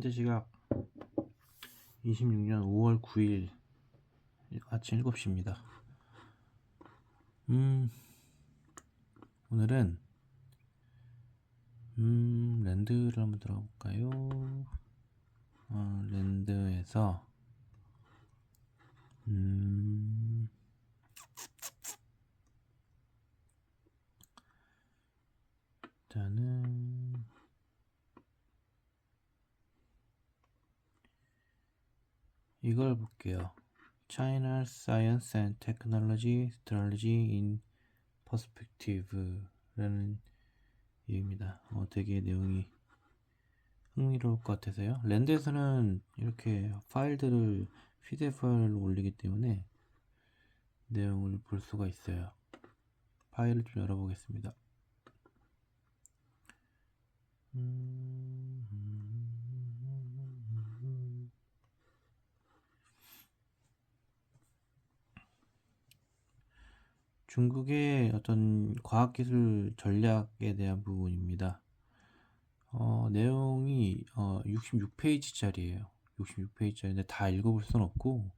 현재 시각 26년 5월 9일 아침 7시입니다. 오늘은 랜드를 한번 들어볼까요? 랜드에서 일단은 이걸 볼게요. China Science and Technology Strategy in Perspective라는 얘기입니다. 되게 내용이 흥미로울 것 같아서요. 랜드에서는 이렇게 파일들을 PDF 파일로 올리기 때문에 내용을 볼 수가 있어요. 파일을 좀 열어보겠습니다. 중국의 어떤 과학기술 전략에 대한 부분입니다. 내용이 66페이지짜리예요. 66페이지짜리인데 다 읽어볼 수는 없고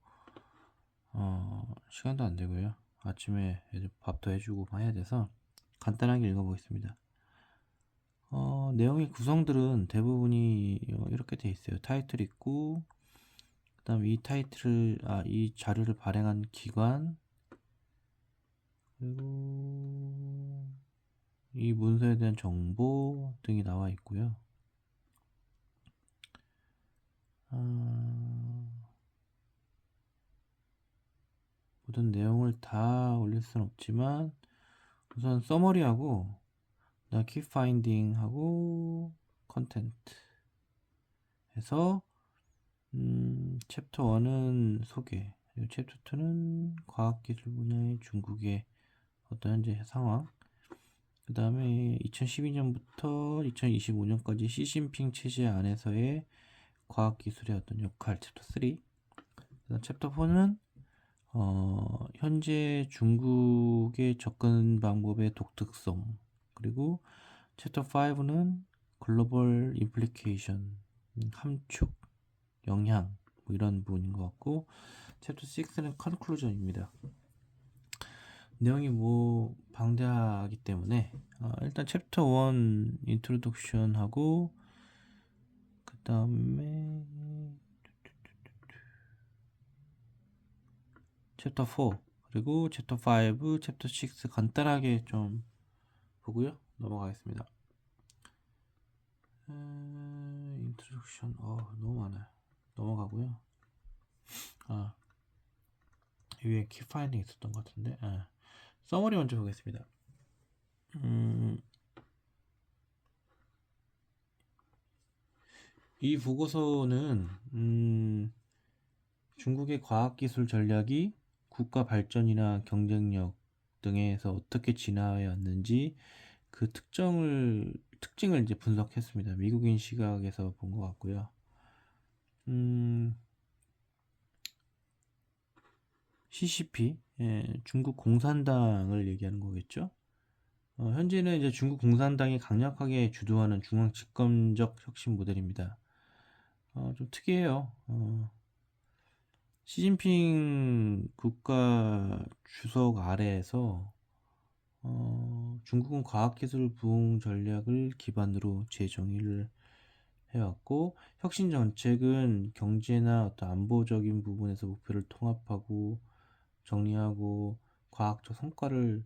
시간도 안 되고요. 아침에 애들 밥도 해주고 해야 돼서 간단하게 읽어보겠습니다. 내용의 구성들은 대부분이 이렇게 돼 있어요. 타이틀 있고, 그 다음에 이 자료를 발행한 기관, 그리고 이 문서에 대한 정보 등이 나와 있고요. 모든 내용을 다 올릴 수는 없지만 우선 서머리하고 키 파인딩 하고 컨텐트 해서 챕터 1은 소개, 그리고 챕터 2는 과학기술 분야의 중국의 어떤 현재 상황, 그 다음에 2012년부터 2025년까지 시진핑 체제 안에서의 과학기술의 어떤 역할, 챕터 3. 그다음 챕터 4는 현재 중국의 접근 방법의 독특성, 그리고 챕터 5는 글로벌 임플리케이션, 함축, 영향, 뭐 이런 부분인 것 같고, 챕터 6는 컨클루전입니다. 내용이 방대하기 때문에 일단 챕터 1 인트로덕션 하고, 그 다음에 챕터 4, 그리고 챕터 5, 챕터 6 간단하게 좀 보고요. 넘어가겠습니다. 인트로덕션 너무 많아요. 넘어가고요. 위에 키 파인딩 있었던 것 같은데 서머리 먼저 보겠습니다. 이 보고서는 중국의 과학기술 전략이 국가 발전이나 경쟁력 등에서 어떻게 진화해 왔는지 그 특징을 이제 분석했습니다. 미국인 시각에서 본 것 같고요. CCP, 중국 공산당을 얘기하는 거겠죠. 현재는 이제 중국 공산당이 강력하게 주도하는 중앙 집권적 혁신 모델입니다. 좀 특이해요. 시진핑 국가 주석 아래에서 중국은 과학기술 부흥 전략을 기반으로 재정의를 해왔고, 혁신 정책은 경제나 어떤 안보적인 부분에서 목표를 통합하고 정리하고 과학적 성과를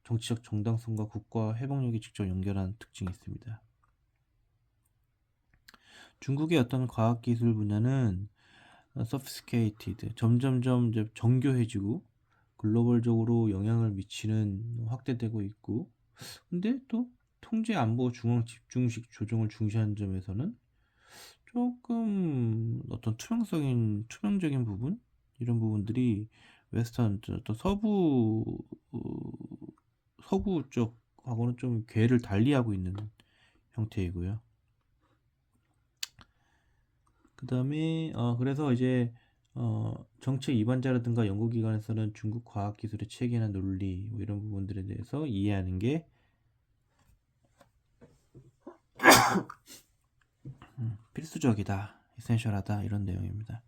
정치적 정당성과 국가 회복력이 직접 연결하는 특징이 있습니다. 중국의 어떤 과학기술 분야는 sophisticated, 점점점 이제 정교해지고 글로벌적으로 영향을 미치는 확대되고 있고, 근데 또 통제 안보 중앙 집중식 조정을 중시하는 점에서는 조금 어떤 투명적인 부분, 이런 부분들이 웨스턴 또 서구 쪽하고는 좀 궤를 달리하고 있는 형태이고요. 그 다음에 그래서 이제 정책 위반자라든가 연구기관에서는 중국 과학기술의 체계나 논리 뭐 이런 부분들에 대해서 이해하는 게 필수적이다, 에센셜하다 이런 내용입니다.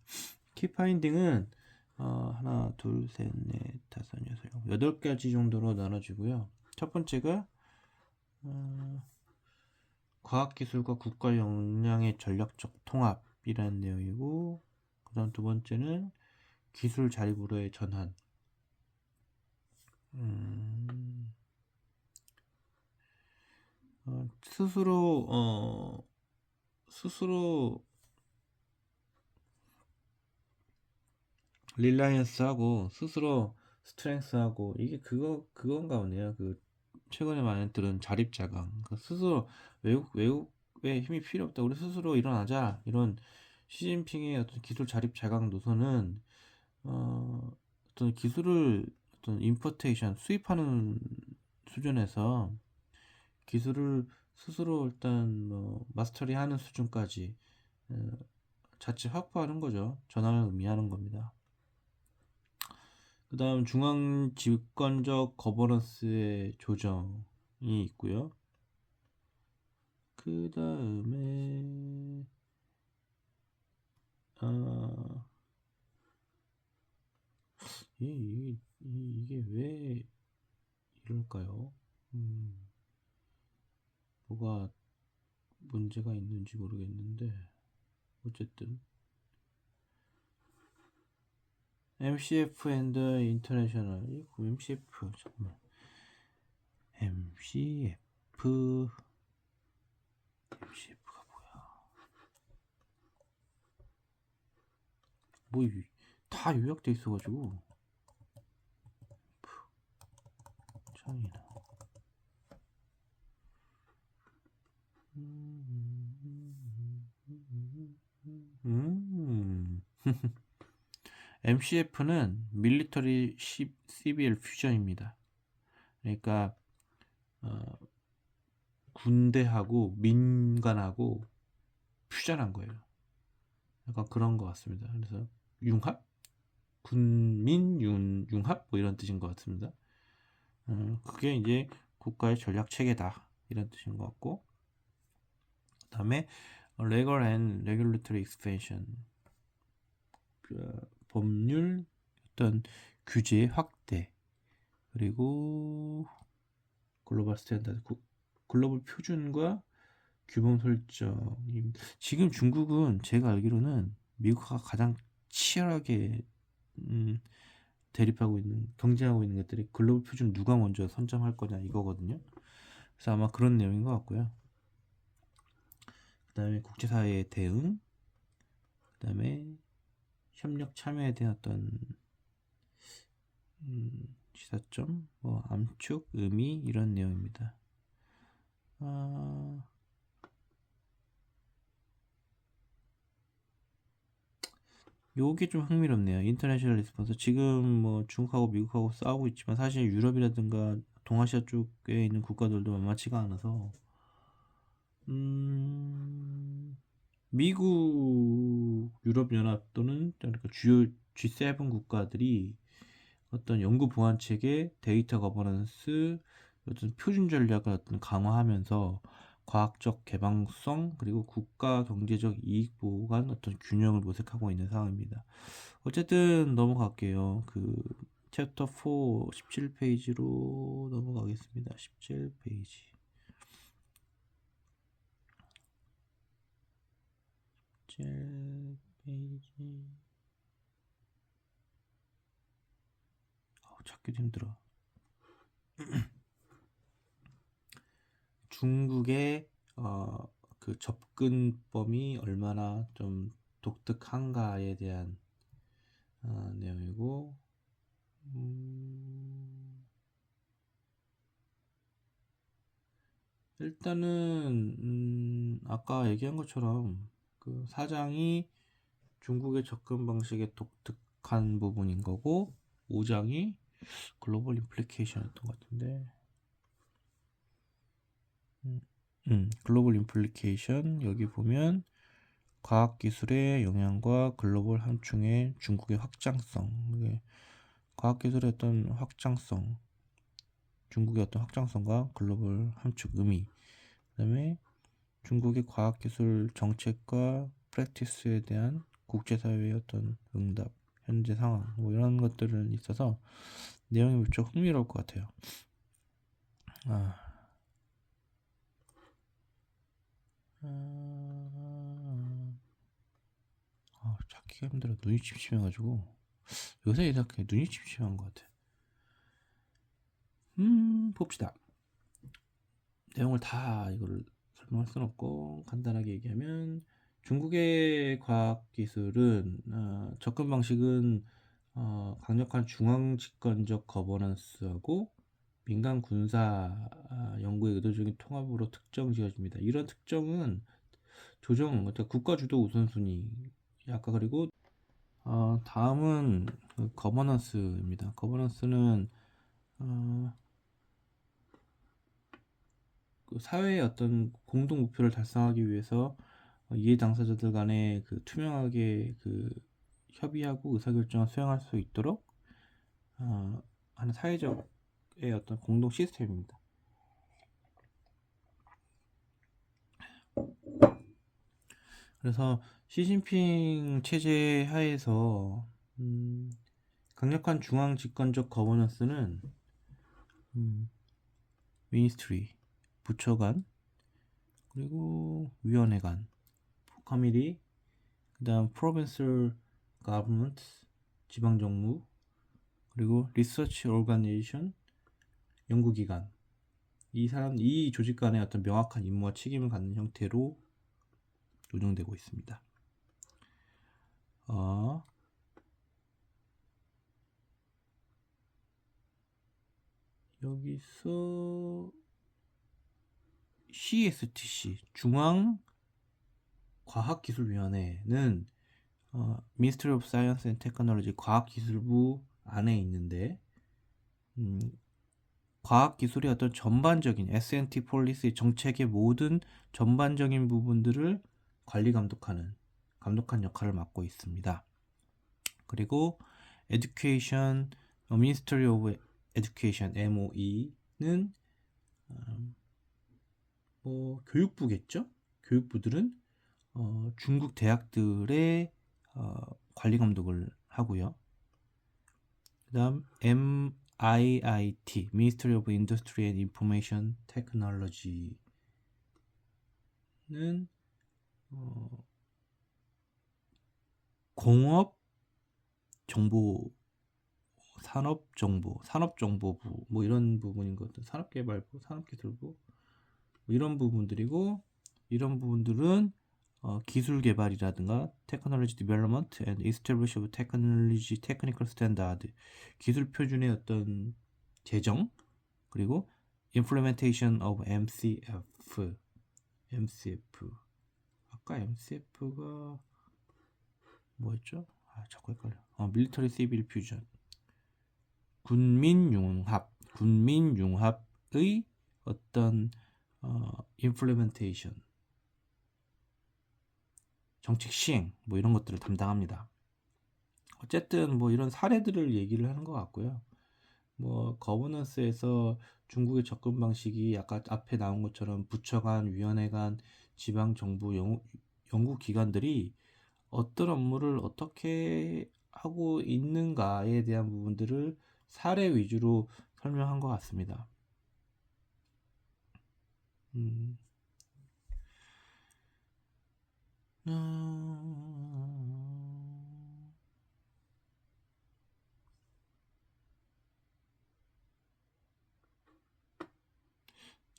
키파인딩은 하나, 둘, 셋, 넷, 다섯, 여섯, 일곱, 8가지 정도로 나눠지고요. 첫 번째가 과학기술과 국가 역량의 전략적 통합이라는 내용이고, 그 다음 두 번째는 기술 자립으로의 전환. 스스로 릴라이언스하고 스스로 스트렝스하고, 이게 그건가 보네요. 그 최근에 많이 들은 자립자강. 그 스스로 외국의 힘이 필요 없다, 우리 스스로 일어나자, 이런 시진핑의 어떤 기술 자립자강 노선은 어떤 기술을 어떤 임포테이션, 수입하는 수준에서 기술을 스스로 일단 뭐 마스터리하는 수준까지 자칫 확보하는 거죠. 전환을 의미하는 겁니다. 그 다음 중앙 집권적 거버넌스의 조정이 있고요. 그 다음에 이게 왜 이럴까요? 뭐가 문제가 있는지 모르겠는데, 어쨌든 MCF 앤드 인터내셔널, MCF 잠깐만, MCF가 뭐야? 뭐 다 요약돼 있어가지고 창이나 MCF는 밀리터리 시빌 퓨전입니다. 그러니까 군대하고 민간하고 퓨전한 거예요. 약간 그런 것 같습니다. 그래서 융합? 융합? 뭐 이런 뜻인 것 같습니다. 그게 이제 국가의 전략 체계다, 이런 뜻인 것 같고, 그 다음에 Legal and Regulatory Expansion, 법률 어떤 규제 확대, 그리고 글로벌 스탠다드, 글로벌 표준과 규범 설정. 지금 중국은 제가 알기로는 미국과 가장 치열하게 대립하고 있는, 경쟁하고 있는 것들이 글로벌 표준 누가 먼저 선점할 거냐 이거거든요. 그래서 아마 그런 내용인 것 같고요. 그 다음에 국제사회의 대응, 그 다음에 협력 참여에 대한 어떤 시사점, 뭐 암축, 의미, 이런 내용입니다. 요게 좀 흥미롭네요. 인터내셔널 리스폰스. 지금 뭐 중국하고 미국하고 싸우고 있지만 사실 유럽이라든가 동아시아 쪽에 있는 국가들도 만만치가 않아서 미국, 유럽연합 또는 그러니까 주요 G7 국가들이 어떤 연구 보안 체계, 데이터 거버넌스, 어떤 표준 전략을 어떤 강화하면서 과학적 개방성, 그리고 국가 경제적 이익 보호 간 어떤 균형을 모색하고 있는 상황입니다. 어쨌든 넘어갈게요. 그 챕터 4 17페이지로 넘어가겠습니다. 17페이지. 17페이지. 찾기도 힘들어. 중국의 그 접근법이 얼마나 좀 독특한가에 대한 내용이고, 일단은 아까 얘기한 것처럼 그 사장이 중국의 접근 방식의 독특한 부분인 거고, 5장이 글로벌 임플리케이션이었던 것 같은데, 글로벌 임플리케이션, 여기 보면 과학기술의 영향과 글로벌 함축의 중국의 확장성, 과학기술의 어떤 확장성, 중국의 어떤 확장성과 글로벌 함축 의미, 그 다음에 중국의 과학기술 정책과 프랙티스에 대한 국제사회의 어떤 응답, 현재 상황, 뭐 이런 것들은 있어서 내용이 무척 흥미로울 것 같아요. 아, 찾기가 힘들어. 눈이 침침해가지고 요새 이렇게 눈이 침침한 것 같아. 봅시다. 내용을 다 이거를 설명할 수는 없고 간단하게 얘기하면 중국의 과학기술은 접근 방식은 강력한 중앙 집권적 거버넌스하고 민간 군사 연구의 의도적인 통합으로 특정 지어집니다. 이런 특정은 그러니까 국가 주도 우선순위. 아까 그리고 다음은 그 거버넌스입니다. 거버넌스는 그 사회의 어떤 공동 목표를 달성하기 위해서 이해 당사자들 간에 그 투명하게 그 협의하고 의사결정을 수행할 수 있도록 하는 사회적의 어떤 공동 시스템입니다. 그래서 시진핑 체제 하에서 강력한 중앙 집권적 거버넌스는 미니스트리, 부처 간, 그리고 위원회 간, 커미티, 그 다음 프로빈셜 가버먼트, 지방정부, 그리고 리서치 오르가니제이션, 연구기관, 이 조직 간의 어떤 명확한 임무와 책임을 갖는 형태로 운영되고 있습니다. 여기서 CSTC 중앙과학기술위원회는 Ministry of Science and Technology 과학기술부 안에 있는데 과학기술의 어떤 전반적인 S&T 폴리시 정책의 모든 전반적인 부분들을 관리 감독한 역할을 맡고 있습니다. 그리고 Education, Ministry of Education MOE는 교육부겠죠? 교육부들은 중국 대학들의 관리 감독을 하고요. 그다음 MIIT, Ministry of Industry and Information Technology는 공업 정보 산업정보부 뭐 이런 부분인 것 같아요. 산업개발부, 산업기술부 뭐 이런 부분들이고, 이런 부분들은 기술 개발이라든가 technology development and establish of technology technical standard, 기술 표준의 어떤 제정, 그리고 implementation of MCF. 아까 MCF가 뭐였죠? 자꾸 헷갈려. military civil fusion. 군민융합의 어떤 implementation, 정책 시행 뭐 이런 것들을 담당합니다. 어쨌든 뭐 이런 사례들을 얘기를 하는 것 같고요. 뭐 거버넌스에서 중국의 접근 방식이 아까 앞에 나온 것처럼 부처 간, 위원회 간, 지방 정부, 연구 기관들이 어떤 업무를 어떻게 하고 있는가에 대한 부분들을 사례 위주로 설명한 것 같습니다.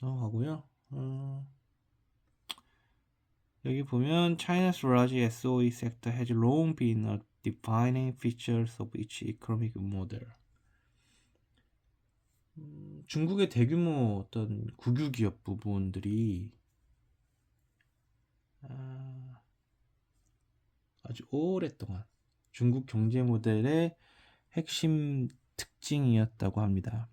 넘어가고요. 여기 보면 China's large SOE sector has long been a defining feature of its economic model. 중국의 대규모 어떤 국유기업 부분들이 아주 오랫동안 중국 경제 모델의 핵심 특징이었다고 합니다.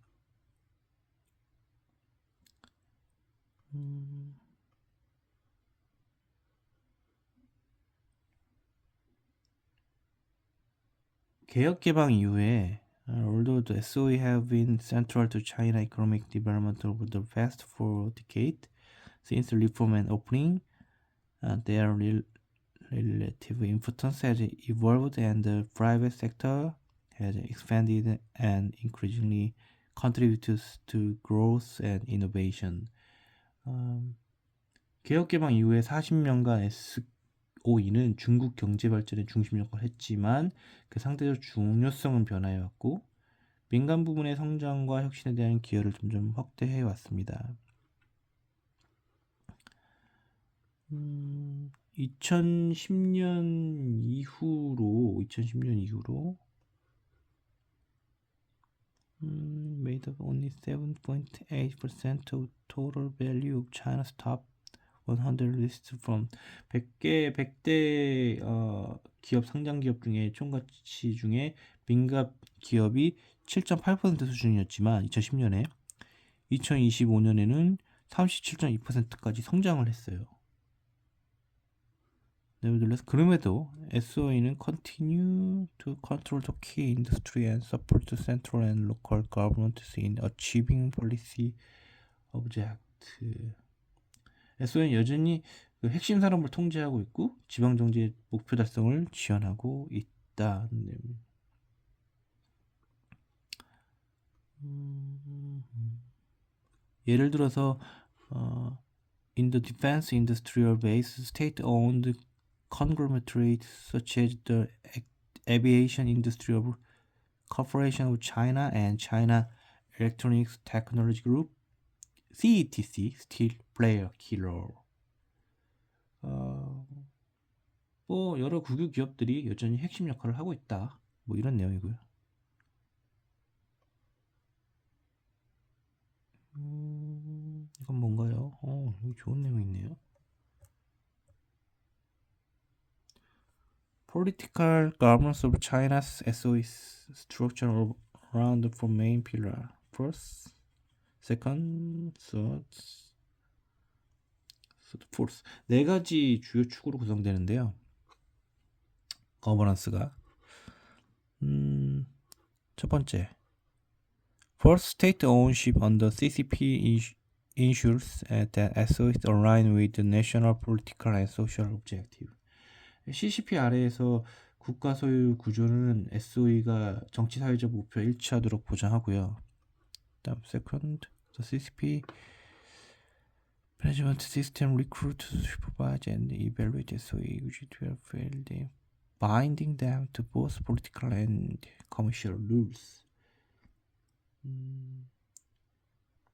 개혁 개방 이후에 although the SOE have been central to China economic development over the past 4 decades, Since reform and opening, their relative importance has evolved and the private sector has expanded and increasingly contributes to growth and innovation. 개혁개방 이후에 40년간 SOE는 중국 경제 발전에 중심 역할을 했지만 그 상대적 중요성은 변화해왔고 민간 부문의 성장과 혁신에 대한 기여를 점점 확대해 왔습니다. 2010년 이후로 made up only 7.8% of total value of China's top 100 list from 100대 기업 상장 기업 중에 총가치 중에 민간 기업이 7.8% 수준이었지만 2010년에 2025년에는 37.2%까지 성장을 했어요. Nevertheless, 그럼에도 SOE는 continue to control the key industry and support the central and local governments in achieving policy objectives. SOE는 여전히 그 핵심 산업을 통제하고 있고 지방 정치의 목표 달성을 지원하고 있다. 예를 들어서 in the defense industrial base, state-owned conglomerates such as the Aviation Industrial Corporation of China and China Electronics Technology Group (CETC) still play a key role. 뭐 여러 국유 기업들이 여전히 핵심 역할을 하고 있다. 뭐 이런 내용이고요. 이건 뭔가요? 여기 좋은 내용이 있네요. Political governance of China's SOE structure around the four main pillars. First, second, third, fourth. 네 가지 주요 축으로 구성되는데요. 거버넌스가 첫 번째, First, state ownership under CCP ensures that SOEs align with the national political and social objective. CCP 아래에서 국가 소유 구조는 SOE가 정치 사회적 목표에 일치하도록 보장하고요. 다음 second, the CCP management system recruit, supervise and evaluate SOE which will fail them, binding them to both political and commercial rules.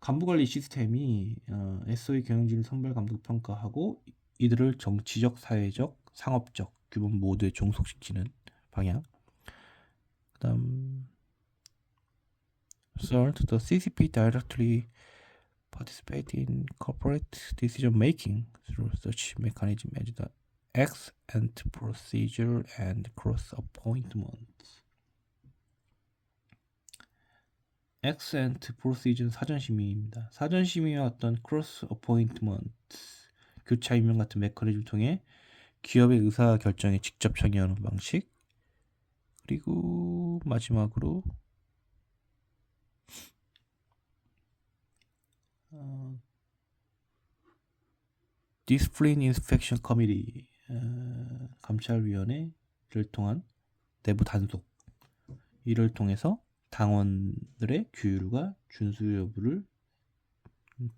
간부관리 시스템이 SOE 경영진을 선발, 감독, 평가하고 이들을 정치적, 사회적, 상업적 규범 모두에 종속시키는 방향. 그다음 third, the CCP directly participate in corporate decision making through such mechanism as the ex-ante procedure and cross appointment. ex-ante procedure 사전 심의입니다. 사전 심의와 어떤 cross appointment 교차 임명 같은 메커니즘을 통해 기업의 의사 결정에 직접 참여하는 방식. 그리고 마지막으로 Discipline Inspection Committee 감찰위원회를 통한 내부 단속 이를 통해서 당원들의 규율과 준수 여부를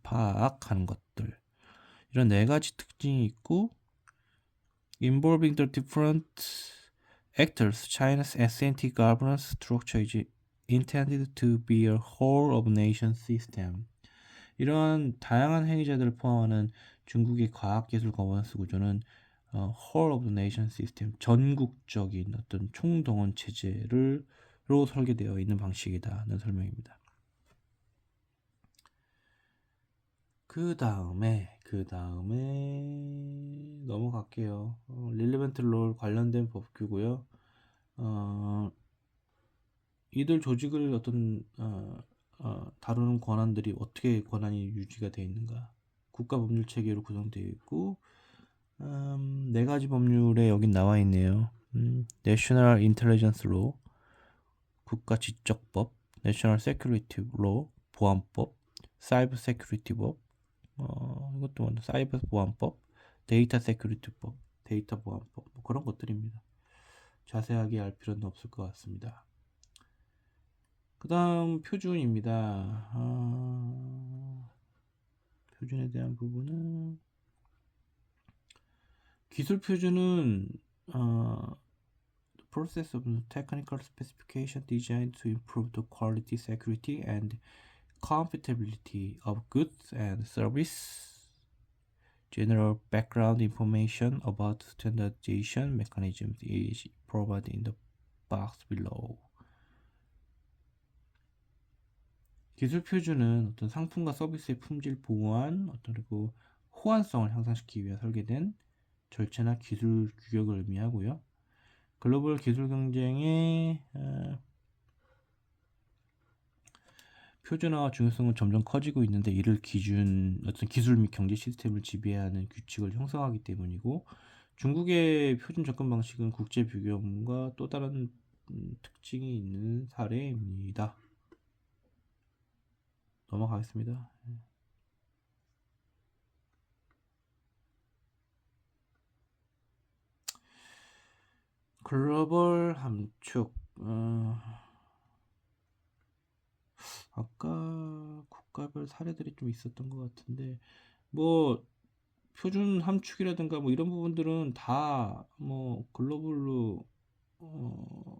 파악하는 것들. 이런 네 가지 특징이 있고 involving the different actors, China's S&T governance structure is intended to be a whole of nation system. 이러한 다양한 행위자들을 포함하는 중국의 과학기술 거버넌스 구조는 whole of nation system, 전국적인 어떤 총동원 체제로 설계되어 있는 방식이다는 설명입니다. 그 다음에 넘어갈게요. relevant role 관련된 법규고요. 이들 조직을 어떤 다루는 권한들이 어떻게 권한이 유지가 되어 있는가? 국가 법률 체계로 구성되어 있고 네 가지 법률에 여기 나와 있네요. National Intelligence Law, 국가 지적법, National Security Law, 보안법, Cyber Security 법, 이것도 뭐 사이버 보안법, 데이터 세큐리티법, 데이터 보안법 뭐 그런 것들입니다. 자세하게 알 필요는 없을 것 같습니다. 그 다음 표준입니다. 표준에 대한 부분은 기술 표준은 process of technical specification designed to improve the quality, security, and compatibility of goods and service. General background information about standardization mechanisms is provided in the box below. 기술 표준은 어떤 상품과 서비스의 품질 보안, 그리고 호환성을 향상시키기 위해 설계된 절차나 기술 규격을 의미하고요. 글로벌 기술 경쟁의 표준화와 중요성은 점점 커지고 있는데 이를 어떤 기술 및 경제 시스템을 지배하는 규칙을 형성하기 때문이고, 중국의 표준 접근 방식은 국제 비교과 또 다른 특징이 있는 사례입니다. 넘어가겠습니다. 글로벌 함축. 아까 국가별 사례들이 좀 있었던 것 같은데, 뭐 표준 함축이라든가 뭐 이런 부분들은 다 뭐 글로벌로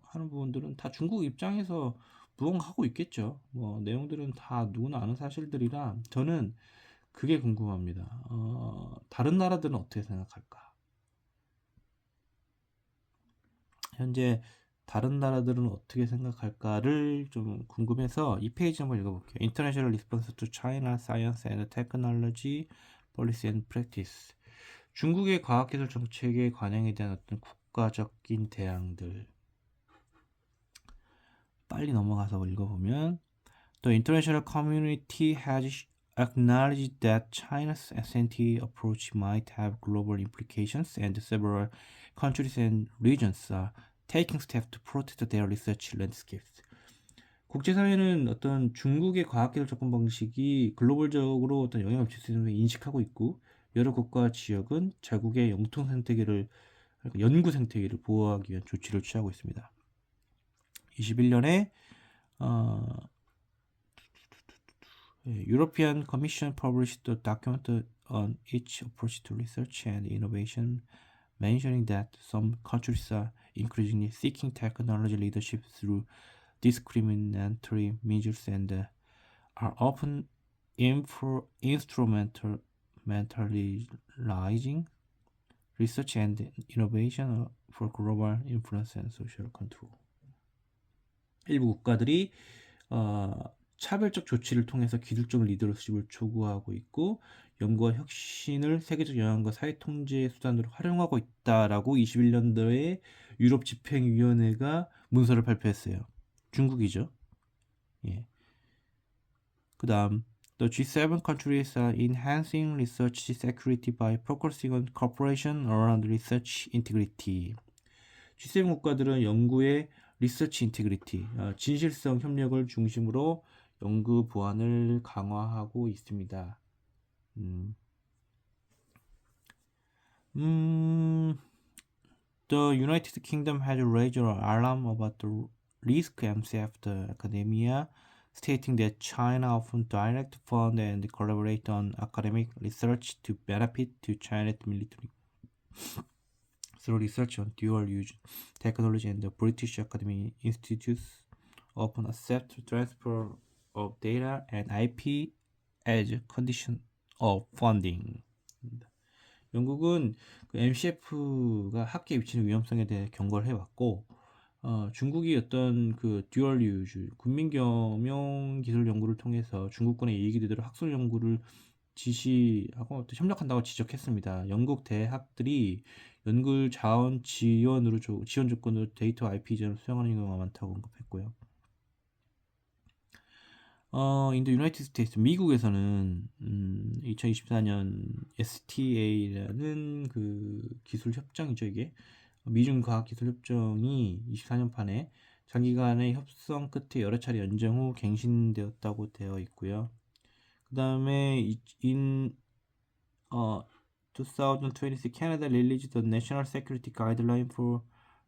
하는 부분들은 다 중국 입장에서 무언가하고 있겠죠. 뭐 내용들은 다 누구나 아는 사실들이라 저는 그게 궁금합니다. 다른 나라들은 어떻게 생각할까? 현재 다른 나라들은 어떻게 생각할까를 좀 궁금해서 이 페이지 한번 읽어볼게요. International Response to China Science and Technology Policy and Practice. 중국의 과학기술 정책의 관행에 대한 어떤 국가적인 대항들. 빨리 넘어가서 읽어보면 The international community has acknowledged that China's SNT approach might have global implications, and several countries and regions are taking steps to protect their research landscapes. 국제사회는 어떤 중국의 과학기술 접근 방식이 글로벌적으로 어떤 영향을 미칠 수 있는 걸 인식하고 있고, 여러 국가와 지역은 자국의 영통 생태계를, 그러니까 연구 생태계를 보호하기 위한 조치를 취하고 있습니다. 21년에 European Commission published a document on its approach to research and innovation, mentioning that some countries are increasingly seeking technology leadership through discriminatory measures and are often instrumentalizing research and innovation for global influence and social control. 일부 국가들이 차별적 조치를 통해서 기술적 리더십을 촉구하고 있고, 연구와 혁신을 세계적 영향과 사회 통제 수단으로 활용하고 있다라고 21년도에 유럽 집행위원회가 문서를 발표했어요. 중국이죠. 예. 그다음 The G7 countries are enhancing research security by focusing on cooperation around research integrity. G7 국가들은 연구의 리서치 인테그리티, 진실성 협력을 중심으로 연구 보안을 강화하고 있습니다. The United Kingdom has raised an alarm about the risk MCF the academia, stating that China often direct fund and collaborate on academic research to benefit to China's military through research on dual-use technology, and the British Academy Institutes often accept transfer of data and IP as condition of funding. 영국은 그 MCF가 학계 위치는 위험성에 대해 경고를 해왔고, 중국이 어떤 그 듀얼 유즈 군민 겸용 기술 연구를 통해서 중국군의 이익이 되도록 학술 연구를 지시하고 또 협력한다고 지적했습니다. 영국 대학들이 연구 자원 지원 조건으로 데이터 IP 이전을 수행하는 경우가 많다고 언급했고요. In the United States, 미국에서는 2024년 STA라는 그 기술 협정이죠, 이게. 미중 과학 기술 협정이 24년 판에 장기간의 협상 끝에 여러 차례 연장 후 갱신되었다고 되어 있고요. 그 다음에 2026 Canada released the National Security Guideline for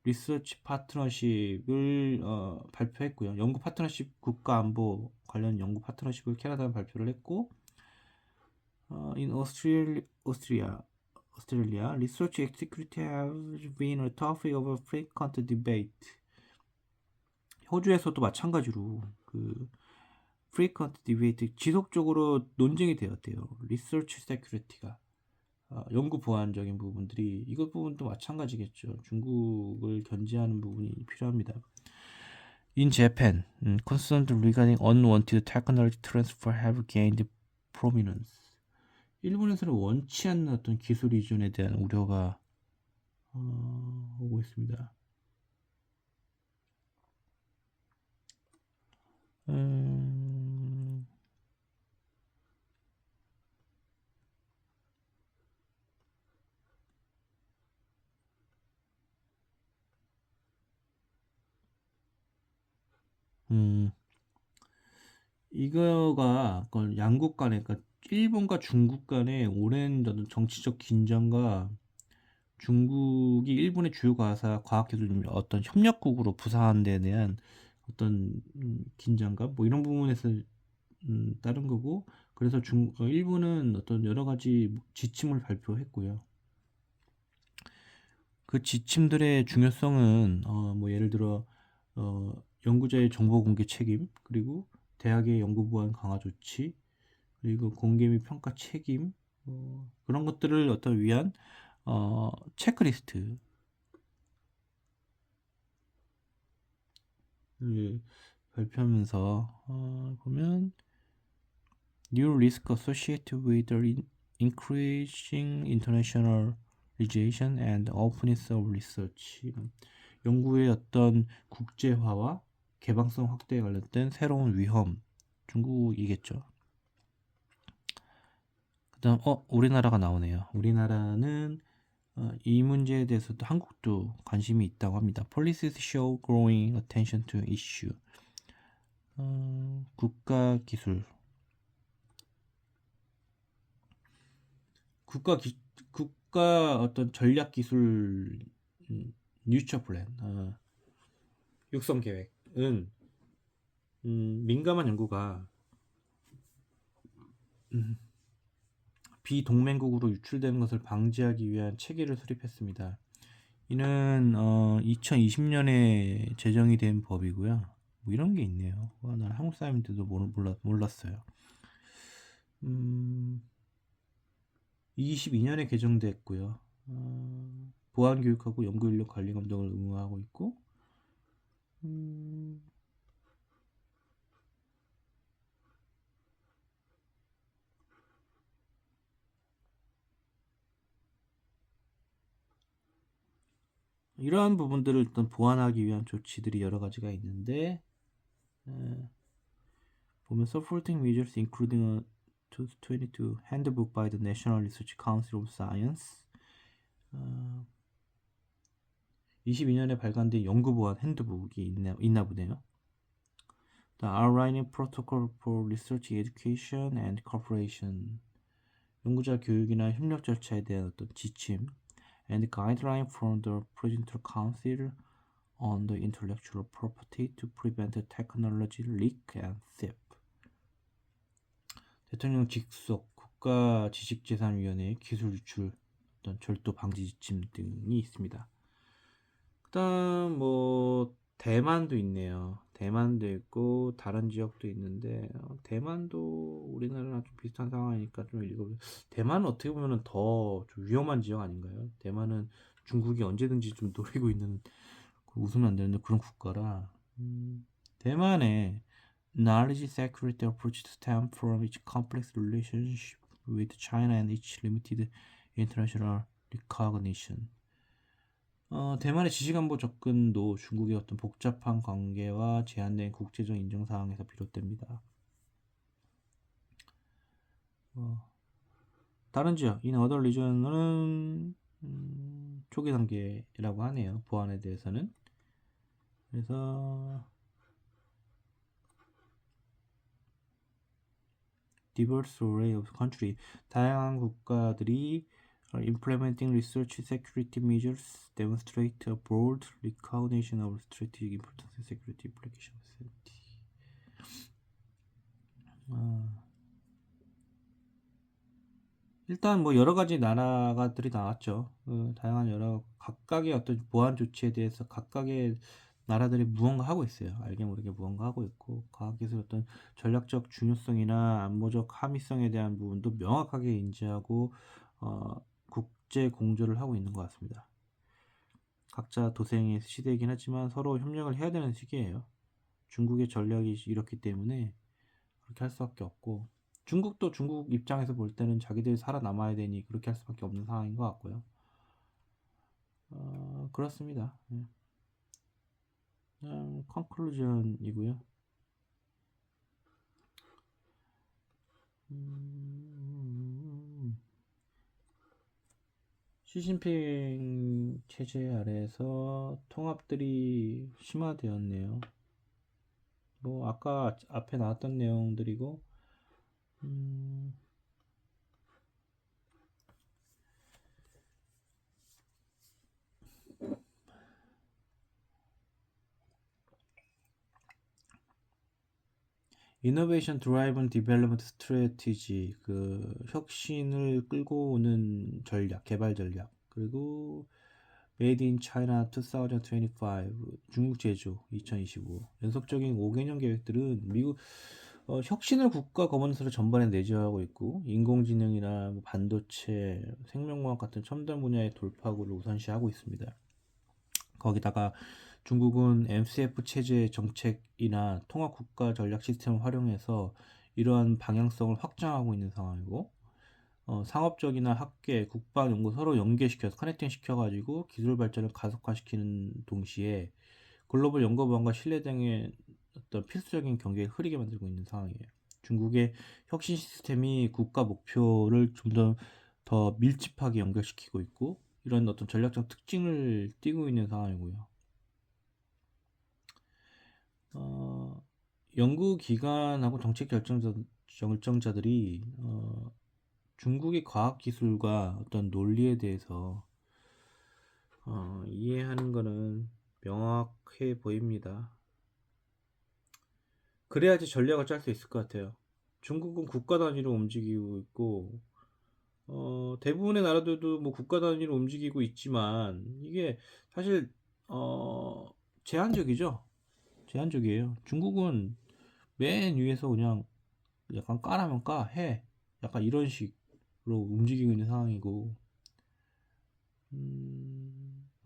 Research Partnership을 발표했고요. 연구 파트너십 국가 안보 관련 연구 파트너십을 캐나다가 발표를 했고, in Australia, research security has been a topic of a frequent debate. 호주에서도 마찬가지로 그 frequent debate 지속적으로 논쟁이 되었대요. research security가 연구 보안적인 부분들이 이것 부분도 마찬가지겠죠. 중국을 견제하는 부분이 필요합니다. In Japan, concerns regarding unwanted technology transfer have gained prominence. 일본에서는 원치 않는 어떤 기술 이전에 대한 우려가 오고 있습니다. 이거가 양국 간에, 그러니까 일본과 중국 간의 오랜 정치적 긴장과 중국이 일본의 주요 과학기술 어떤 협력국으로 부상한 데 대한 어떤 긴장감 뭐 이런 부분에서 따른 거고, 그래서 일본은 어떤 여러 가지 지침을 발표했고요. 그 지침들의 중요성은 뭐 예를 들어 연구자의 정보 공개 책임, 그리고 대학의 연구 보안 강화 조치, 그리고 공개 및 평가 책임, 그런 것들을 위한 체크리스트 발표하면서 보면 new risk associated with the increasing internationalization and openness of research. 연구의 어떤 국제화와 개방성 확대에 관련된 새로운 위험, 중국이겠죠. 그다음 우리나라가 나오네요. 우리나라는 이 문제에 대해서도 한국도 관심이 있다고 합니다. Policies show growing attention to issue. 국가 기술, 국가 어떤 전략 기술 뉴처 플랜, 육성 계획은 민감한 연구가 비동맹국으로 유출되는 것을 방지하기 위한 체계를 수립했습니다. 이는 2020년에 제정이 된 법이고요. 뭐 이런 게 있네요. 난 한국 사람인데도 몰랐어요. 22년에 개정됐고요. 보안 교육하고 연구 인력 관리 감독을 의무화하고 있고, 이러한 부분들을 일단 보완하기 위한 조치들이 여러 가지가 있는데, 보면 supporting measures including a 2022 handbook by the National Research Council of Science, 22년에 발간된 연구 보안 핸드북이 있나 보네요. The Outlining Protocol for Research Education and Cooperation, 연구자 교육이나 협력 절차에 대한 어떤 지침, and guideline from the Presidential Council on the Intellectual Property to prevent technology leak and theft. 대통령 직속 국가지식재산위원회 기술 유출 어떤 절도 방지 지침 등이 있습니다. 그다음 뭐 대만도 있네요. 대만도 있고 다른 지역도 있는데 대만도 우리나라랑 좀 비슷한 상황이니까 좀 읽어보세요. 대만은 어떻게 보면 더 좀 위험한 지역 아닌가요? 대만은 중국이 언제든지 좀 노리고 있는, 웃으면 안 되는데 그런 국가라. 대만의 knowledge security approach stem from its complex relationship with China and its limited international recognition. 대만의 지식안보 접근도 중국의 어떤 복잡한 관계와 제한된 국제적 인정 사항에서 비롯됩니다. 다른 지역, in other region은 초기 단계라고 하네요. 보안에 대해서는. 그래서 diverse array of country. 다양한 국가들이 implementing research security measures demonstrate a broad recognition of strategic importance and security implications. 일단 뭐 여러 가지 나라가들이 나왔죠. 다양한 여러 각각의 어떤 보안 조치에 대해서 각각의 나라들이 무언가 하고 있어요. 알게 모르게 무언가 하고 있고 과학기술 어떤 전략적 중요성이나 안보적 함의성에 대한 부분도 명확하게 인지하고 국제 공조를 하고 있는 것 같습니다. 각자 도생의 시대이긴 하지만 서로 협력을 해야 되는 시기예요. 중국의 전략이 이렇기 때문에 그렇게 할 수밖에 없고 중국도 중국 입장에서 볼 때는 자기들이 살아남아야 되니 그렇게 할 수밖에 없는 상황인 것 같고요. 그렇습니다. 그냥 컨클루전이고요. 시진핑 체제 아래에서 통합들이 심화되었네요. 뭐 아까 앞에 나왔던 내용들이고 Innovation Driven Development Strategy, 그 혁신을 끌고 오는 전략, 개발 전략. 그리고 Made in China 2025, 중국 제조 2025. 연속적인 5개년 계획들은 미국 혁신을 국가 거버넌스로 전반에 내재하고 있고 인공지능이나 뭐 반도체, 생명과학 같은 첨단 분야의 돌파구를 우선시하고 있습니다. 거기다가 중국은 MCF 체제 정책이나 통합 국가 전략 시스템을 활용해서 이러한 방향성을 확장하고 있는 상황이고 상업적이나 학계, 국방, 연구 서로 연계시켜서 커넥팅 시켜가지고 기술 발전을 가속화시키는 동시에 글로벌 연구망과 신뢰 등의 어떤 필수적인 경계를 흐리게 만들고 있는 상황이에요. 중국의 혁신 시스템이 국가 목표를 좀 더 밀집하게 연결시키고 있고 이런 어떤 전략적 특징을 띠고 있는 상황이고요. 연구기관하고 정책 결정자들이 중국의 과학기술과 어떤 논리에 대해서 이해하는 것은 명확해 보입니다. 그래야지 전략을 짤 수 있을 것 같아요. 중국은 국가 단위로 움직이고 있고 대부분의 나라들도 뭐 국가 단위로 움직이고 있지만 이게 사실 제한적이죠. 제한적이에요. 중국은 맨 위에서 그냥 약간 까라면 까, 해. 약간 이런 식으로 움직이고 있는 상황이고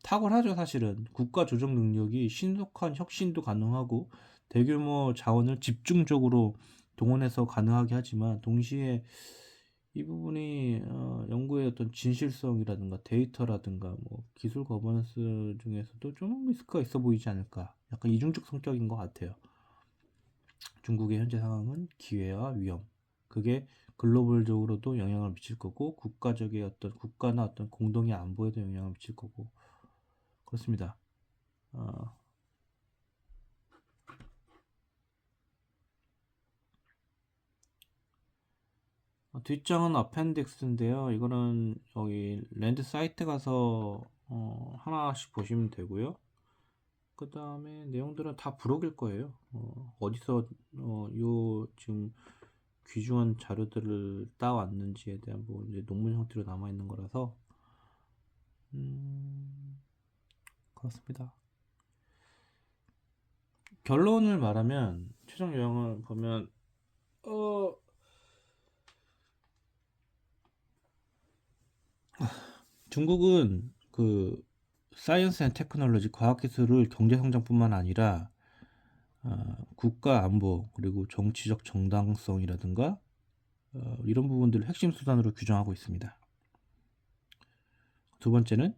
탁월하죠. 사실은 국가 조정 능력이 신속한 혁신도 가능하고 대규모 자원을 집중적으로 동원해서 가능하게 하지만 동시에 이 부분이 연구의 어떤 진실성이라든가 데이터라든가 뭐 기술 거버넌스 중에서도 좀 리스크가 있어 보이지 않을까. 약간 이중적 성격인 것 같아요. 중국의 현재 상황은 기회와 위험. 그게 글로벌적으로도 영향을 미칠 거고 국가적의 어떤 국가나 어떤 공동의 안보에도 영향을 미칠 거고 그렇습니다. 뒷장은 어펜딕스인데요. 이거는 여기 랜드 사이트 가서 하나씩 보시면 되고요. 그 다음에 내용들은 다 부록일 거예요. 어디서 요 지금 귀중한 자료들을 따왔는지에 대한 뭐 이제 논문 형태로 남아 있는 거라서 그렇습니다. 결론을 말하면 최종 요약을 보면 중국은 그 사이언스 앤 테크놀로지 과학기술을 경제성장뿐만 아니라 국가 안보 그리고 정치적 정당성이라든가 이런 부분들을 핵심 수단으로 규정하고 있습니다. 두 번째는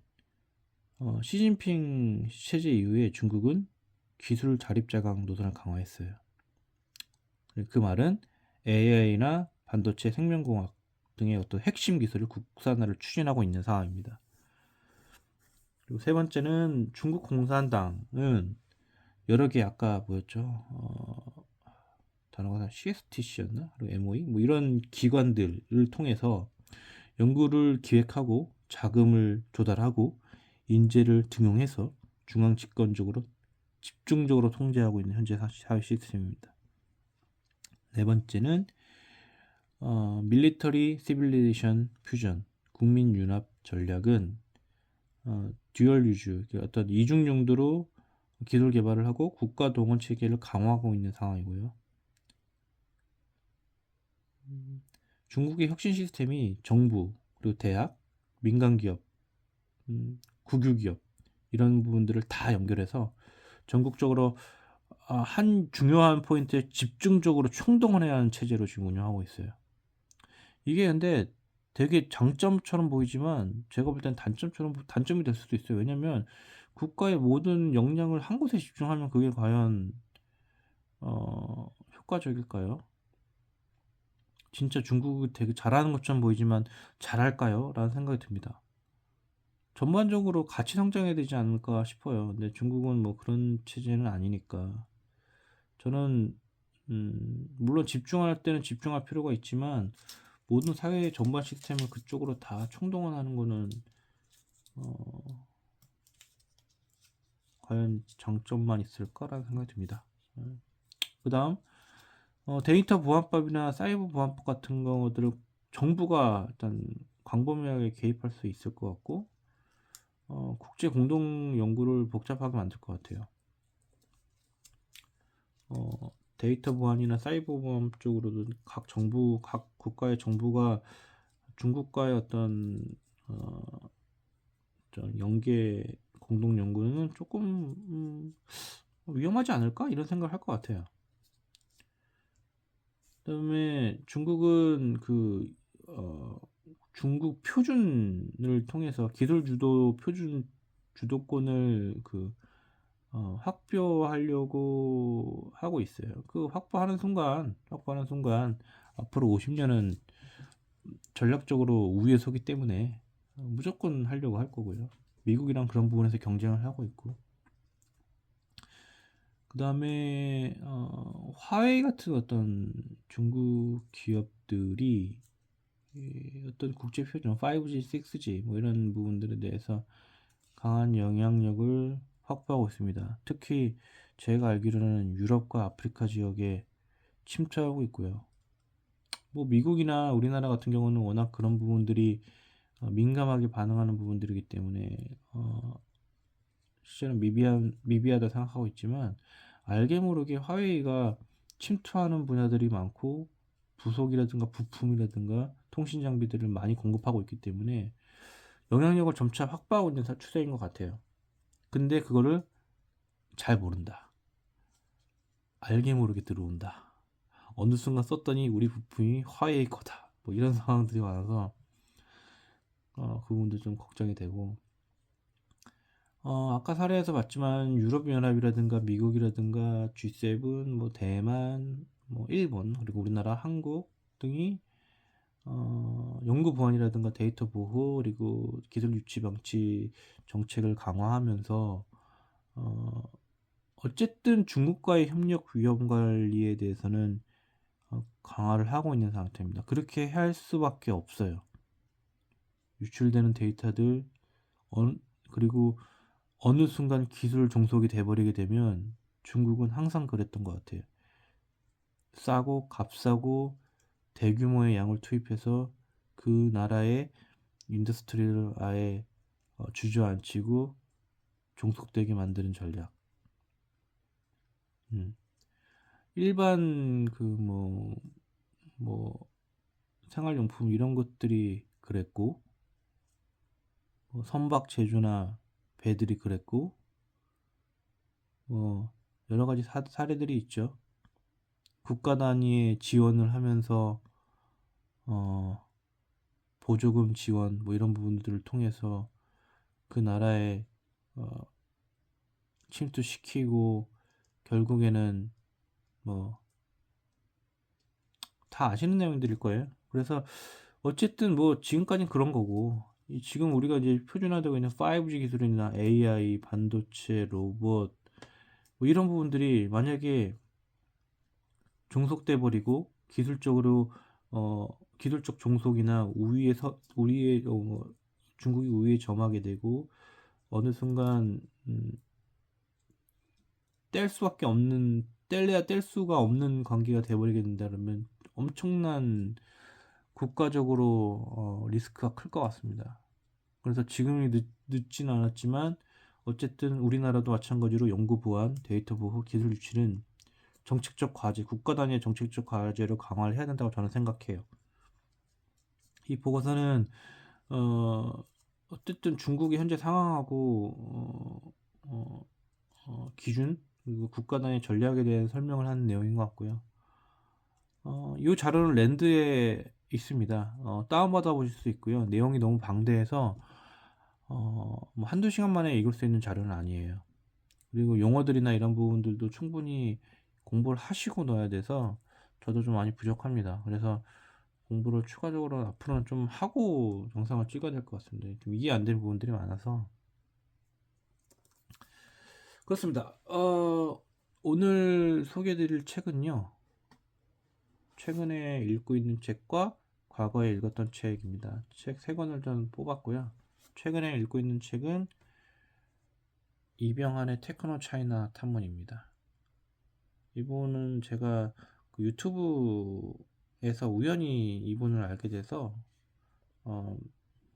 시진핑 체제 이후에 중국은 기술 자립자강 노선을 강화했어요. 그 말은 AI나 반도체, 생명공학 등의 어떤 핵심 기술을 국산화를 추진하고 있는 상황입니다. 그리고 세 번째는 중국 공산당은 여러 개 아까 뭐였죠? 단어가 CSTC였나? 그리고 MOE 뭐 이런 기관들을 통해서 연구를 기획하고 자금을 조달하고 인재를 등용해서 중앙 집권적으로 집중적으로 통제하고 있는 현재 사회 시스템입니다. 네 번째는 밀리터리 시빌리제이션 퓨전 국민 융합 전략은 듀얼 유즈 어떤 이중 용도로 기술 개발을 하고 국가 동원 체계를 강화하고 있는 상황이고요. 중국의 혁신 시스템이 정부 그리고 대학, 민간 기업, 국유 기업 이런 부분들을 다 연결해서 전국적으로 한 중요한 포인트에 집중적으로 총동원해야 하는 체제로 지금 운영하고 있어요. 이게 근데 되게 장점처럼 보이지만 제가 볼 땐 단점이 될 수도 있어요. 왜냐면 국가의 모든 역량을 한 곳에 집중하면 그게 과연 효과적일까요? 진짜 중국이 되게 잘하는 것처럼 보이지만 잘할까요? 라는 생각이 듭니다. 전반적으로 같이 성장해야 되지 않을까 싶어요. 근데 중국은 뭐 그런 체제는 아니니까. 저는 물론 집중할 때는 집중할 필요가 있지만 모든 사회의 전반 시스템을 그쪽으로 다 총동원하는 거는 과연 장점만 있을까라는 생각이 듭니다. 그 다음 데이터 보안법이나 사이버 보안법 같은 것들을 정부가 일단 광범위하게 개입할 수 있을 것 같고 국제 공동 연구를 복잡하게 만들 것 같아요. 데이터 보안이나 사이버 보안 쪽으로도 각 국가의 정부가 중국과의 어떤 연계 공동 연구는 조금 위험하지 않을까 이런 생각을 할 것 같아요. 그다음에 중국은 중국 표준을 통해서 기술 주도 표준 주도권을 확보하려고 하고 있어요. 확보하는 순간 앞으로 50년은 전략적으로 우위에 서기 때문에 무조건 하려고 할 거고요. 미국이랑 그런 부분에서 경쟁을 하고 있고. 그 다음에 화웨이 같은 어떤 중국 기업들이 어떤 국제 표준 5G, 6G 뭐 이런 부분들에 대해서 강한 영향력을 확보하고 있습니다. 특히 제가 알기로는 유럽과 아프리카 지역에 침투하고 있고요. 뭐 미국이나 우리나라 같은 경우는 워낙 그런 부분들이 민감하게 반응하는 부분들이기 때문에 실제는 미비하다 생각하고 있지만 알게 모르게 화웨이가 침투하는 분야들이 많고 부속이라든가 부품이라든가 통신 장비들을 많이 공급하고 있기 때문에 영향력을 점차 확보하고 있는 추세인 것 같아요. 근데 그거를 잘 모른다. 알게 모르게 들어온다. 어느 순간 썼더니 우리 부품이 화웨이 거다. 뭐 이런 상황들이 많아서 그 부분도 좀 걱정이 되고 아까 사례에서 봤지만 유럽연합이라든가 미국이라든가 G7, 뭐 대만, 뭐 일본, 그리고 우리나라, 한국 등이 연구 보안이라든가 데이터 보호 그리고 기술 유치 방치 정책을 강화하면서 어쨌든 중국과의 협력 위험 관리에 대해서는 강화를 하고 있는 상태입니다. 그렇게 할 수밖에 없어요. 유출되는 데이터들 그리고 어느 순간 기술 종속이 돼버리게 되면 중국은 항상 그랬던 것 같아요. 싸고 값싸고 대규모의 양을 투입해서 그 나라의 인더스트리를 아예 주저앉히고 종속되게 만드는 전략. 일반 뭐 생활용품 이런 것들이 그랬고 선박 제조나 배들이 그랬고 여러 가지 사례들이 있죠. 국가 단위의 지원을 하면서 보조금 지원 뭐 이런 부분들을 통해서 그 나라에 침투시키고 결국에는 뭐 다 아시는 내용들일 거예요. 그래서 어쨌든 뭐 지금까지는 그런 거고 지금 우리가 이제 표준화되고 있는 5G 기술이나 AI, 반도체, 로봇 뭐 이런 부분들이 만약에 종속돼 버리고 기술적 종속이나 우위에 중국이 우위에 점하게 되고 어느 순간 뗄래야 뗄 수가 없는 관계가 돼버리게 된다면 엄청난 국가적으로 리스크가 클 것 같습니다. 그래서 지금이 늦진 않았지만 어쨌든 우리나라도 마찬가지로 연구 보안, 데이터 보호, 기술 유치는 정책적 과제, 국가 단위의 정책적 과제로 강화를 해야 된다고 저는 생각해요. 이 보고서는 어쨌든 중국의 현재 상황하고 기준 그리고 국가 단위 전략에 대한 설명을 하는 내용인 것 같고요. 이 자료는 랜드에 있습니다. 다운받아 보실 수 있고요. 내용이 너무 방대해서 뭐 한두 시간 만에 읽을 수 있는 자료는 아니에요. 그리고 용어들이나 이런 부분들도 충분히 공부를 하시고 넣어야 돼서 저도 좀 많이 부족합니다. 그래서 공부를 추가적으로 앞으로는 좀 하고 영상을 찍어야 될 것 같습니다. 좀 이해 안 되는 부분들이 많아서 그렇습니다. 오늘 소개해드릴 책은요. 최근에 읽고 있는 책과 과거에 읽었던 책입니다. 책 3권을 좀 뽑았고요. 최근에 읽고 있는 책은 이병한의 테크노 차이나 탐문입니다. 이분은 제가 그 유튜브에서 우연히 이분을 알게 돼서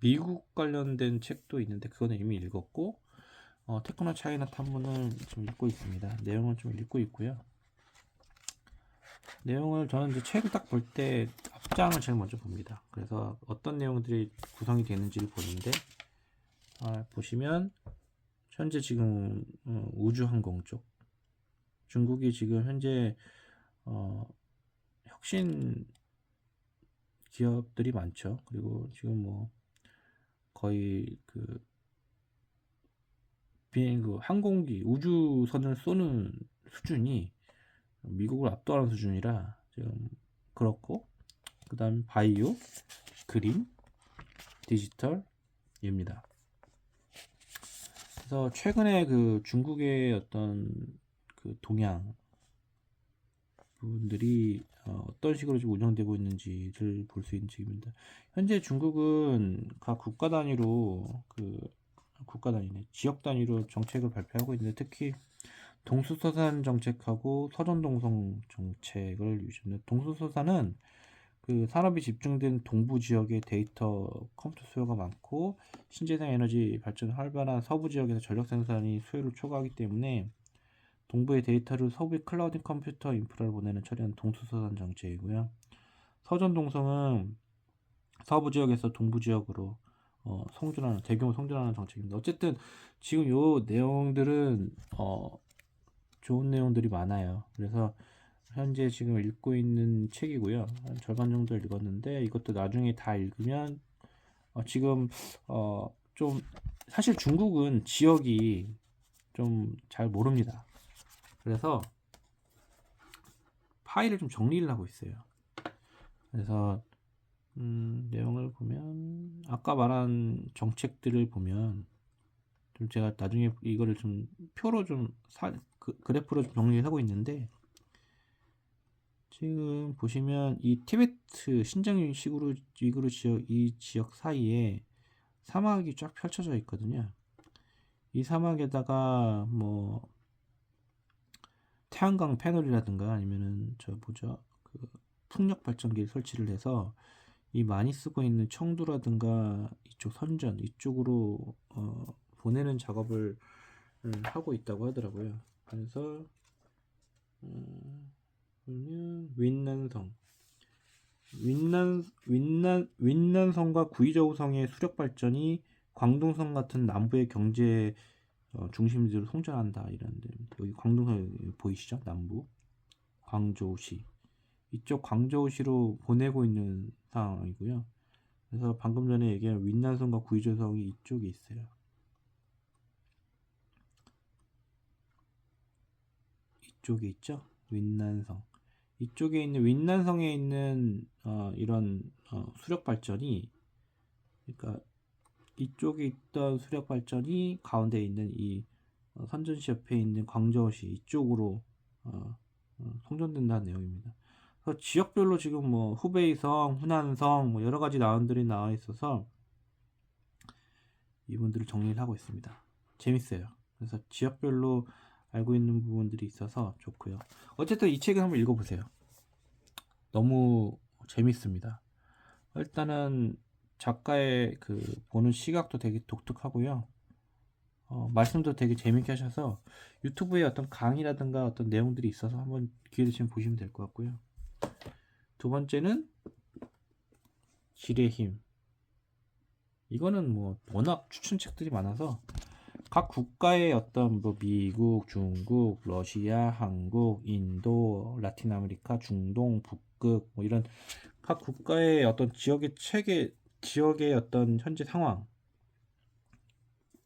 미국 관련된 책도 있는데 그거는 이미 읽었고 테크노 차이나 탐문을 좀 읽고 있습니다. 내용은 좀 읽고 있고요. 내용을 저는 이제 책을 딱 볼 때 앞장을 제일 먼저 봅니다. 그래서 어떤 내용들이 구성이 되는지를 보는데 보시면 현재 지금 우주항공 쪽 중국이 지금 현재 혁신 기업들이 많죠. 그리고 지금 뭐 거의 그 항공기 우주선을 쏘는 수준이 미국을 압도하는 수준이라 지금 그렇고 그 다음 바이오, 그린, 디지털입니다. 그래서 최근에 그 중국의 어떤 그 동향 부분들이 어떤 식으로 좀 운영되고 있는지를 볼 수 있는 책입니다. 현재 중국은 각 국가 단위로 지역 단위로 정책을 발표하고 있는데 특히 동수서산 정책하고 서전동성 정책을 유지합니다. 동수서산은 그 산업이 집중된 동부 지역의 데이터 컴퓨터 수요가 많고 신재생 에너지 발전이 활발한 서부 지역에서 전력 생산이 수요를 초과하기 때문에 동부의 데이터를 서부의 클라우드 컴퓨터 인프라를 보내는 처리하는 동수서산 정책이고요. 서전동성은 서부 지역에서 동부 지역으로 대규모 송전하는 정책입니다. 어쨌든 지금 요 내용들은 좋은 내용들이 많아요. 그래서 현재 지금 읽고 있는 책이고요. 한 절반 정도 읽었는데 이것도 나중에 다 읽으면 지금 좀 사실 중국은 지역이 좀 잘 모릅니다. 그래서 파일을 좀 정리를 하고 있어요. 그래서 내용을 보면 아까 말한 정책들을 보면 좀 제가 나중에 이거를 좀 표로 좀 그래프로 좀 정리를 하고 있는데 지금 보시면 이 티베트 신장 위구르 지역 이 지역 사이에 사막이 쫙 펼쳐져 있거든요. 이 사막에다가 뭐 태양광 패널이라든가 아니면은 그 풍력 발전기를 설치를 해서 이 많이 쓰고 있는 청두라든가 이쪽 선전 이쪽으로 보내는 작업을 하고 있다고 하더라고요. 그래서 보면 윈난성과 구이저우성의 수력 발전이 광둥성 같은 남부의 경제 중심지로 성장한다 이런데 여기 광둥성 보이시죠? 남부 광저우시 이쪽 광저우시로 보내고 있는 상황이고요. 그래서 방금 전에 얘기한 윈난성과 구이저우성이 이쪽에 있어요. 이쪽에 있죠? 윈난성. 이쪽에 있는 윈난성에 있는 이런 수력 발전이 그러니까 이쪽에 있던 수력 발전이 가운데 있는 이 선전시 옆에 있는 광저우시 이쪽으로 송전된다는 내용입니다. 그래서 지역별로 지금 뭐 후베이성, 후난성 뭐 여러 가지 나원들이 나와 있어서 이분들을 정리를 하고 있습니다. 재밌어요. 그래서 지역별로 알고 있는 부분들이 있어서 좋고요. 어쨌든 이 책을 한번 읽어보세요. 너무 재밌습니다. 일단은 작가의 그 보는 시각도 되게 독특하고요. 말씀도 되게 재밌게 하셔서 유튜브에 어떤 강의라든가 어떤 내용들이 있어서 한번 기회 되시면 보시면 될 것 같고요. 두 번째는 질의 힘. 이거는 뭐 워낙 추천책들이 많아서 각 국가의 어떤 뭐 미국, 중국, 러시아, 한국, 인도, 라틴 아메리카, 중동, 북극 뭐 이런 각 국가의 어떤 지역의 어떤 현재 상황,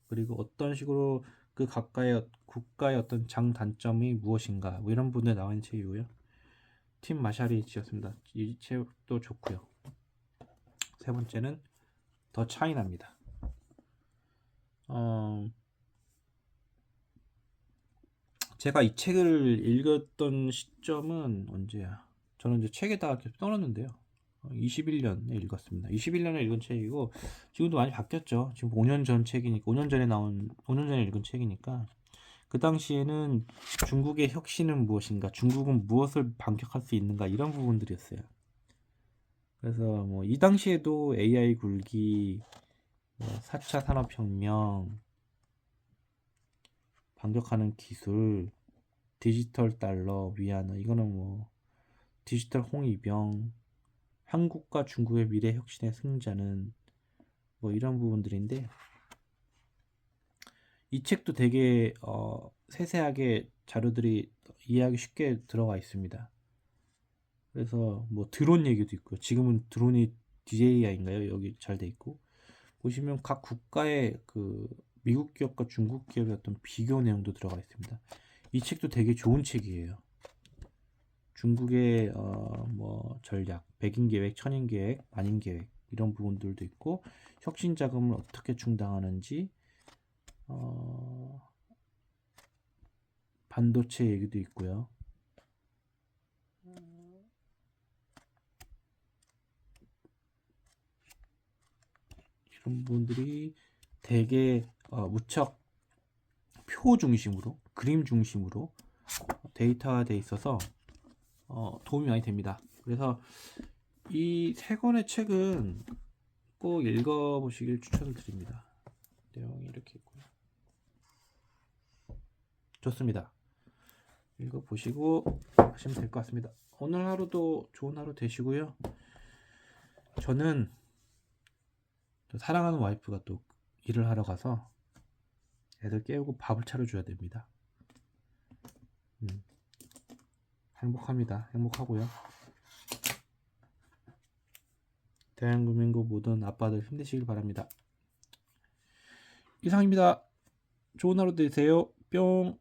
그리고 어떤 식으로 그 각각의 국가의 어떤 장단점이 무엇인가 뭐 이런 부분에 나와 있는 책이고요. 팀 마샬이 지었습니다. 이 책도 좋고요. 세 번째는 더 차이나입니다. 제가 이 책을 읽었던 시점은 언제야? 저는 이제 책에다가 계속 써놨는데요. 21년에 읽었습니다. 21년에 읽은 책이고 지금도 많이 바뀌었죠. 지금 5년 전 책이니까 5년 전에 읽은 책이니까 그 당시에는 중국의 혁신은 무엇인가, 중국은 무엇을 반격할 수 있는가 이런 부분들이었어요. 그래서 뭐 이 당시에도 AI 굴기, 4차 산업혁명, 반격하는 기술, 디지털 달러, 위안화 이거는 뭐 디지털 홍위병, 한국과 중국의 미래 혁신의 승자는 뭐 이런 부분들인데 이 책도 되게 세세하게 자료들이 이해하기 쉽게 들어가 있습니다. 그래서 뭐 드론 얘기도 있고요. 지금은 드론이 DJI인가요? 여기 잘 돼 있고 보시면 각 국가의 그 미국 기업과 중국 기업의 어떤 비교 내용도 들어가 있습니다. 이 책도 되게 좋은 책이에요. 중국의 뭐 전략, 백인 계획, 천인 계획, 만인 계획 이런 부분들도 있고 혁신 자금을 어떻게 충당하는지 반도체 얘기도 있고요. 이런 부분들이 되게 무척 표 중심으로 그림 중심으로 데이터화 돼 있어서 도움이 많이 됩니다. 그래서 이 세 권의 책은 꼭 읽어보시길 추천드립니다. 내용이 이렇게 있고요. 좋습니다. 읽어보시고 하시면 될 것 같습니다. 오늘 하루도 좋은 하루 되시고요. 저는 사랑하는 와이프가 또 일을 하러 가서 애들 깨우고 밥을 차려줘야 됩니다. 행복합니다. 행복하고요. 대한민국 모든 아빠들 힘내시길 바랍니다. 이상입니다. 좋은 하루 되세요. 뿅.